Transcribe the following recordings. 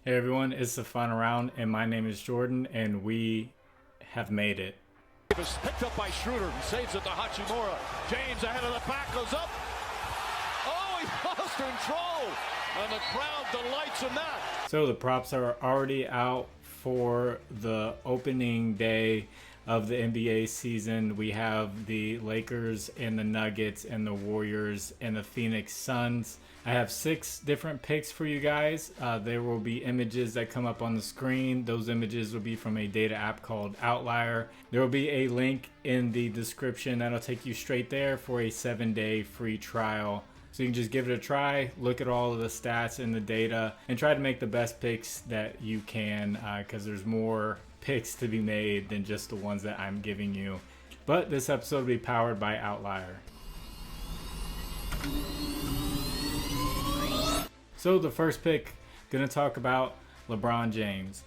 Hey everyone, it's the final round, and my name is Jordan, and we have made it. Davis picked up by Schroeder. He saves it to Hachimura. James ahead of the pack goes up. Oh, he lost control, and the crowd delights in that. So the props are already out for the opening day of the NBA season. We have the Lakers and the Nuggets and the Warriors and the Phoenix Suns. I have 6 different picks for you guys. There will be images that come up on the screen. Those images will be from a data app called Outlier. There will be a link in the description that'll take you straight there for a 7-day free trial. So you can just give it a try, look at all of the stats and the data, and try to make the best picks that you can, because there's more picks to be made than just the ones that I'm giving you. But this episode will be powered by Outlier. So the first pick, gonna talk about LeBron James.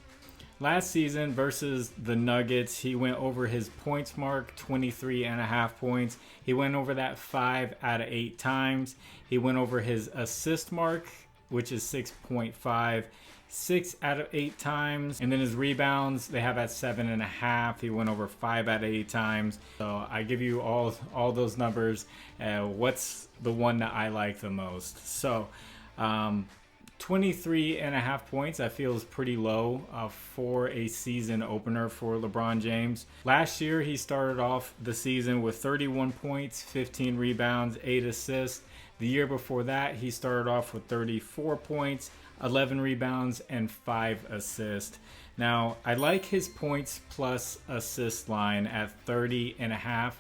Last season versus the Nuggets, he went over his points mark, 23.5 points. He went over that 5 out of 8 times. He went over his assist mark, which is 6.5, 6 out of 8 times. And then his rebounds, they have at 7.5. He went over 5 out of 8 times. So I give you all those numbers. What's the one that I like the most? So 23.5 points I feel is pretty low for a season opener for LeBron James. Last year he started off the season with 31 points, 15 rebounds, 8 assists. The year before that he started off with 34 points, 11 rebounds, and 5 assists. Now I like his points plus assist line at 30.5.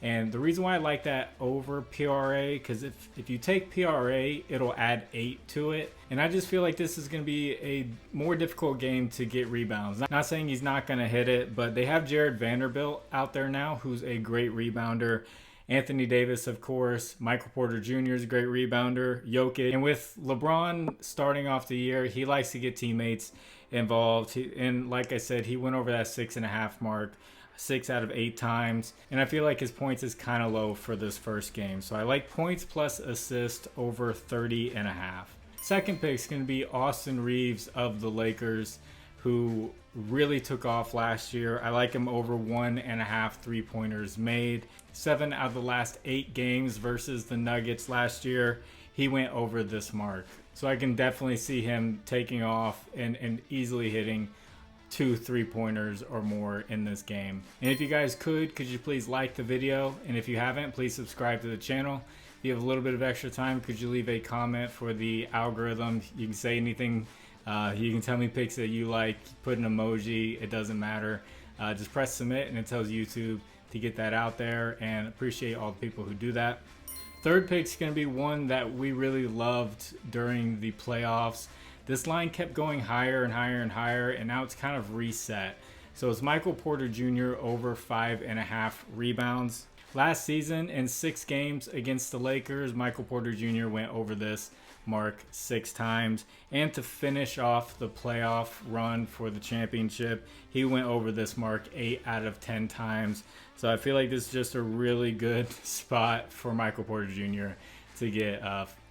And the reason why I like that over PRA, because if you take PRA, it'll add 8 to it. And I just feel like this is going to be a more difficult game to get rebounds. Not saying he's not going to hit it, but they have Jared Vanderbilt out there now, who's a great rebounder. Anthony Davis, of course. Michael Porter Jr. is a great rebounder. Jokic. And with LeBron starting off the year, he likes to get teammates involved. And like I said, he went over that 6.5 mark 6 out of 8 times, and I feel like his points is kind of low for this first game. So I like points plus assist over 30.5. Second pick is going to be Austin Reeves of the Lakers, who really took off last year. I like him over 1.5 3-pointers made. 7 out of the last 8 games versus the Nuggets last year, he went over this mark. So I can definitely see him taking off and easily hitting 2 3-pointers or more in this game. And if you guys could you please like the video? And if you haven't, please subscribe to the channel. If you have a little bit of extra time, could you leave a comment for the algorithm? You can say anything. You can tell me picks that you like, put an emoji, it doesn't matter. Just press submit and it tells YouTube to get that out there, and appreciate all the people who do that. Third pick is going to be one that we really loved during the playoffs. This line kept going higher and higher and higher, and now it's kind of reset. So it's Michael Porter Jr. over 5.5 rebounds. Last season, in 6 games against the Lakers, Michael Porter Jr. went over this mark 6 times. And to finish off the playoff run for the championship, he went over this mark 8 out of 10 times. So I feel like this is just a really good spot for Michael Porter Jr. to get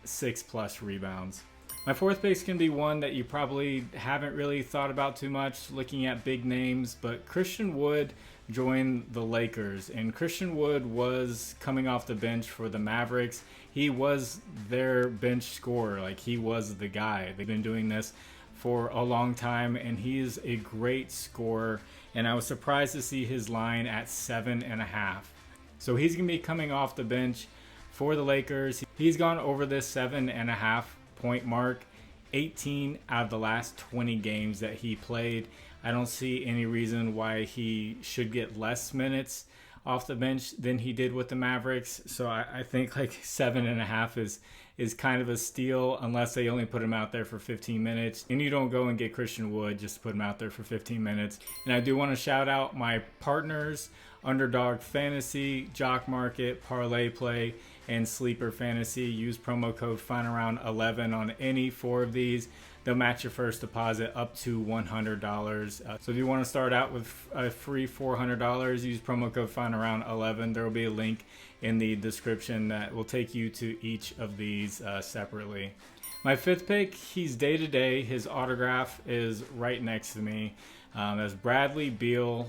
6+ rebounds. My fourth pick is going to be one that you probably haven't really thought about too much looking at big names, but Christian Wood joined the Lakers, and Christian Wood was coming off the bench for the Mavericks. He was their bench scorer, like he was the guy. They've been doing this for a long time, and he's a great scorer, and I was surprised to see his line at 7.5. So he's going to be coming off the bench for the Lakers. He's gone over this 7.5 point mark 18 out of the last 20 games that he played. I don't see any reason why he should get less minutes off the bench than he did with the Mavericks. So I think like 7.5 is kind of a steal, unless they only put him out there for 15 minutes. And you don't go and get Christian Wood just to put him out there for 15 minutes. And I do want to shout out my partners, Underdog Fantasy, Jock Market, ParlayPlay, and Sleeper Fantasy. Use promo code FinalRound11 on any 4 of these. They'll match your first deposit up to $100. So if you want to start out with a free $400, use promo code FinalRound11. There will be a link in the description that will take you to each of these separately. My fifth pick, he's day to day. His autograph is right next to me. That's Bradley Beal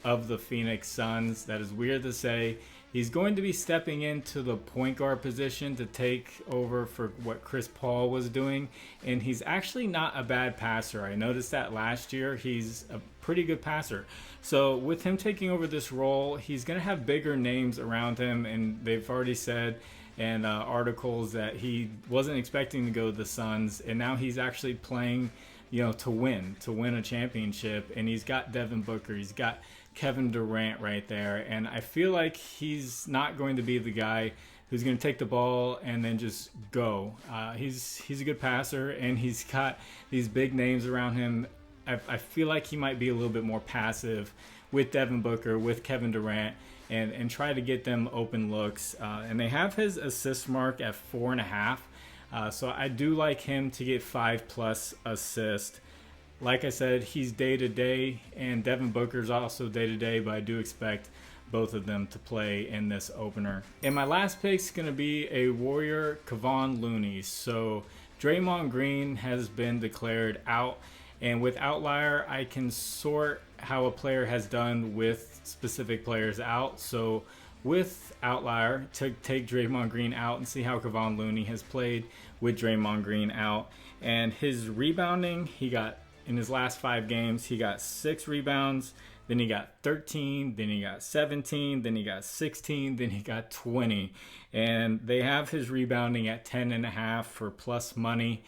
of the Phoenix Suns. That is weird to say. He's going to be stepping into the point guard position to take over for what Chris Paul was doing. And he's actually not a bad passer. I noticed that last year. He's a pretty good passer. So with him taking over this role, he's going to have bigger names around him. And they've already said in articles that he wasn't expecting to go to the Suns. And now he's actually playing, to win a championship. And he's got Devin Booker. He's got Kevin Durant right there, and I feel like he's not going to be the guy who's going to take the ball and then just go. He's a good passer, and he's got these big names around him. I feel like he might be a little bit more passive with Devin Booker, with Kevin Durant, and try to get them open looks. And they have his assist mark at 4.5, so I do like him to get 5+ assists. Like I said, he's day-to-day, and Devin Booker's also day-to-day, but I do expect both of them to play in this opener. And my last pick is going to be a Warrior, Cavon Looney. So Draymond Green has been declared out, and with Outlier, I can sort how a player has done with specific players out. So with Outlier, to take Draymond Green out and see how Cavon Looney has played with Draymond Green out. And his rebounding, in his last 5 games, he got 6 rebounds, then he got 13, then he got 17, then he got 16, then he got 20. And they have his rebounding at 10.5 for plus money.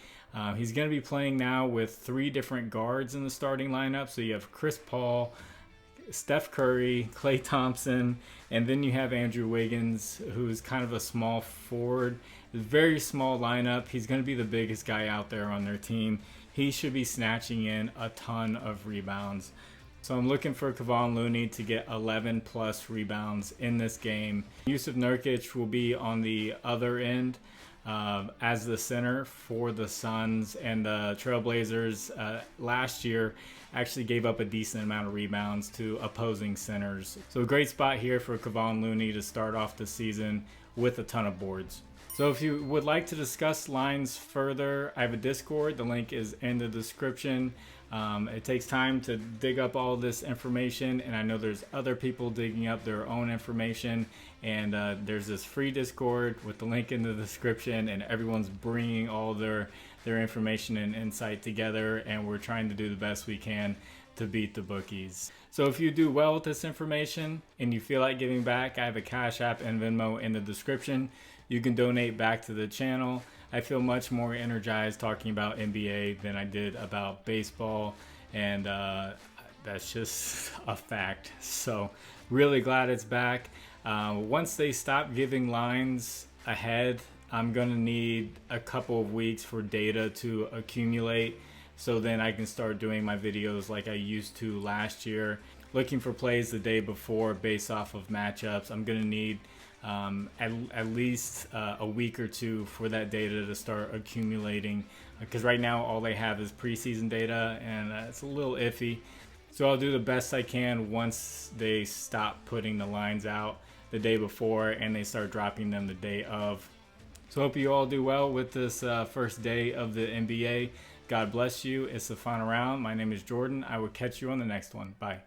He's going to be playing now with 3 different guards in the starting lineup. So you have Chris Paul, Steph Curry, Klay Thompson, and then you have Andrew Wiggins, who's kind of a small forward. It's a very small lineup. He's going to be the biggest guy out there on their team. He should be snatching in a ton of rebounds. So I'm looking for Cavon Looney to get 11+ rebounds in this game. Yusuf Nurkic will be on the other end as the center for the Suns, and the Trailblazers last year actually gave up a decent amount of rebounds to opposing centers. So a great spot here for Cavon Looney to start off the season with a ton of boards. So if you would like to discuss lines further, I have a Discord. The link is in the description. It takes time to dig up all this information, and I know there's other people digging up their own information. And there's this free Discord with the link in the description, and everyone's bringing all their information and insight together, and we're trying to do the best we can to beat the bookies. So if you do well with this information and you feel like giving back, I have a Cash App and Venmo in the description. You can donate back to the channel. I feel much more energized talking about NBA than I did about baseball, and that's just a fact. So really glad it's back. Once they stop giving lines ahead, I'm gonna need a couple of weeks for data to accumulate, so then I can start doing my videos like I used to last year, looking for plays the day before based off of matchups. I'm gonna need at least a week or 2 for that data to start accumulating, because right now all they have is preseason data, and it's a little iffy. So I'll do the best I can once they stop putting the lines out the day before and they start dropping them the day of. So hope you all do well with this first day of the NBA. God bless you. It's the final round. My name is Jordan. I will catch you on the next one. Bye.